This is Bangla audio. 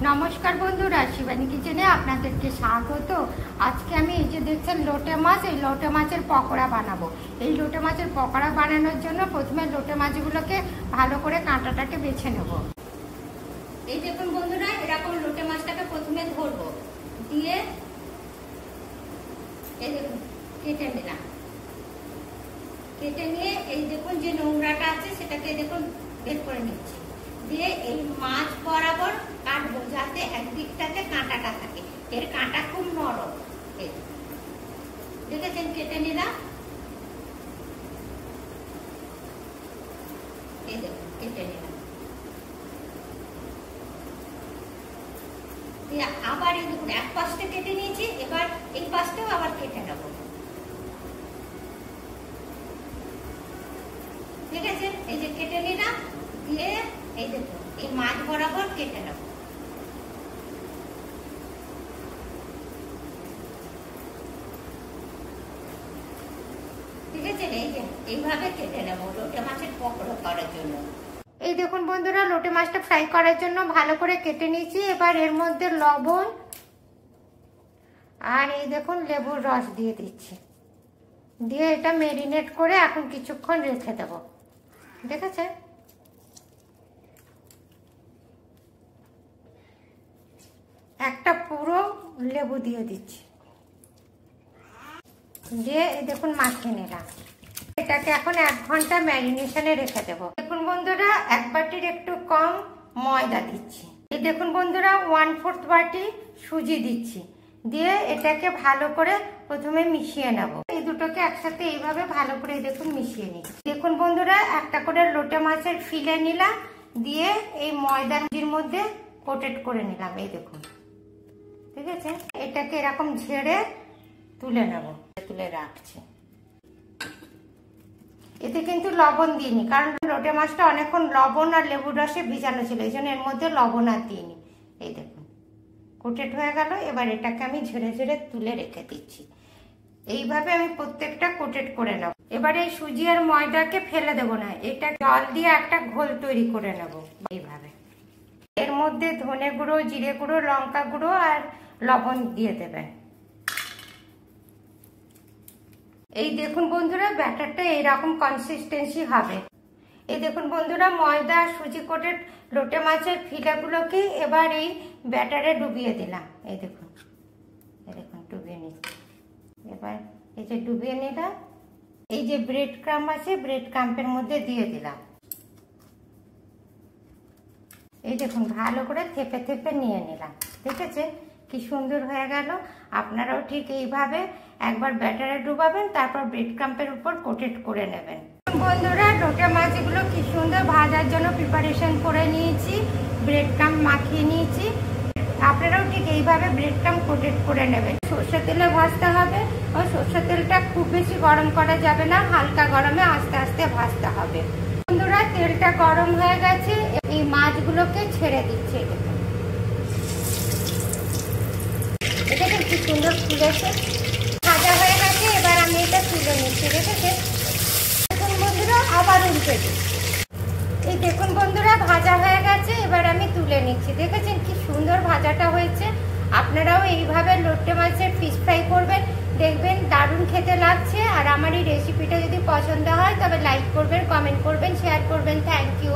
নমস্কার বন্ধুরা, শিবানী কিচেনে আপনাদেরকে স্বাগত। আজকে আমি এই যে দেখছেন লোটে মাছ, এই লোটে মাছের পকোড়া বানাবো। এই লোটে মাছের পকোড়া বানানোর জন্য প্রথমে লোটে মাছগুলোকে ভালো করে কাঁটাটাকে বেছে নেব। এই দেখুন বন্ধুরা, এরকম লোটে মাছটাকে প্রথমে ধরবো, দিয়ে এই দেখুন কেটে নিলাম। কেটে নিয়ে এই দেখুন যে নোংরাটা আছে সেটাকে দেখুন বের করে নিচ্ছি, দিয়ে এই মাছ বরাবর কাটবো যাতে একদিকটাতে কাঁটাটা থাকে। এর কাঁটা খুব নরম, দেখেছেন কেটে নিলাম। এই দেখুন কেটে নিলাম, আবার এই দেখুন এক পাশটা কেটে নিয়েছি, এবার এই পাশটাও আবার কেটে নেবো। ঠিক আছে, এই যে কেটে নিলাম, দিয়ে এই দেখুন এই মাছ বরাবর কেটে নেব। ঠিক আছে, এই যে এইভাবে কেটে নেব লোটে মাছের পকোড়া করার জন্য। এই দেখুন বন্ধুরা, লোটে মাছটা ফ্রাই করার জন্য ভালো করে কেটে নিয়েছি। এবার এর মধ্যে লবণ আর এই দেখুন লেবুর রস দিয়ে দিচ্ছি, দিয়ে এটা ম্যারিনেট করে এখন কিছুক্ষণ রেখে দেব। ঠিক আছে, একটা পুরো লেবু দিয়ে দিচ্ছি, দিয়ে দেখুন মাখিয়ে নিলাম। এটাকে এখন 1 ঘন্টা ম্যারিনেশনে রেখে দেবো। দেখুন বন্ধুরা, 1 বাটির একটু কম ময়দা দিচ্ছি। এই দেখুন বন্ধুরা, 1/4 বাটি সুজি দিচ্ছি, দিয়ে এটাকে ভালো করে প্রথমে মিশিয়ে নেব। এই দুটোকে একসাথে এইভাবে ভালো করে দেখুন মিশিয়ে নিই। দেখুন বন্ধুরা, একটা করে লোটে মাছের ফিলে নিলাম, দিয়ে এই ময়দার মধ্যে কোটেড করে নিলাম। এই দেখুন, ঠিক আছে, এটাকে এরকম ঝেড়ে তুলে নেব, তুলে রাখছি। এতে কিন্তু লবণ দিইনি, কারণ লোটে মাছটা অনেকক্ষণ লবণ আর লেবুর রসে ভিজানো ছিল, এই জন্য এর মধ্যে লবণ আর দিইনি। এই দেখুন কোটেড হয়ে গেল। এবার এটাকে আমি ঝেড়ে ঝেড়ে তুলে রেখে দিচ্ছি। এইভাবে আমি প্রত্যেকটা কোটেড করে নেব। এবার এই সুজি আর ময়দাকে ফেলে দেবো না, এটা জল দিয়ে একটা ঘোল তৈরি করে নেব। এইভাবে এর মধ্যে ধনে গুঁড়ো, জিরে গুঁড়ো, লঙ্কা গুঁড়ো আর লবণ দিয়ে দেবেন। এই দেখুন বন্ধুরা, ব্যাটারটা এইরকম কনসিস্টেন্সি হবে। এই দেখুন বন্ধুরা, ময়দা সুজি কোটেড লোটে মাছের ফিলাগুলোকে এবার এই ব্যাটারে ডুবিয়ে দিলাম। এই দেখুন, এই দেখুন ডুবিয়ে নিচ্ছি। এবার এই যে ডুবিয়ে নিলাম, এই যে ব্রেড ক্রাম্ব আছে, ব্রেড ক্রাম্বের মধ্যে দিয়ে দিলাম। এই দেখুন ভালো করে থেপে থেপে নিয়ে নিলাম। ঠিক আছে, কি সুন্দর হয়ে গেল। আপনারাও ঠিক এইভাবে একবার ব্যাটারে ডুবাবেন, তারপর ব্রেড ক্রাম্বের উপর কোটেড করে নেবেন। বন্ধুরা, লোটে মাছগুলো কি সুন্দর ভাজার জন্য প্রিপারেশন করে নিয়েছি, ব্রেড ক্রাম্ব মাখিয়ে নিয়েছি। আপনারাও ঠিক এইভাবে ব্রেড ক্রাম্ব কোটেড করে নেবেন। সরষের তেলে ভাজতে হবে, ও সরষের তেলটা খুব বেশি গরম করা যাবে না, হালকা গরমে আস্তে আস্তে ভাজতে হবে। বন্ধুরা, তেলটা গরম হয়ে গেছে, এই মাছগুলোকে ছেড়ে দিচ্ছে। এটা কি সুন্দর ফুলেছে, ভাজা হয়ে গেছে। এবার আমি এটা তুলে নিচ্ছি। দেখেছেন, দেখুন বন্ধুরা, আবার উল্টে দিচ্ছি। এই দেখুন বন্ধুরা, ভাজা হয়ে গেছে, এবার আমি তুলে নিচ্ছি। দেখেছেন কি সুন্দর ভাজাটা হয়েছে। আপনারাও এইভাবে লোটে মাছের ফিশ ফ্রাই করবেন, দেখবেন দারুণ খেতে লাগছে। আর আমার এই রেসিপিটা যদি পছন্দ হয় তবে লাইক করবেন, কমেন্ট করবেন, শেয়ার করবেন। Thank you.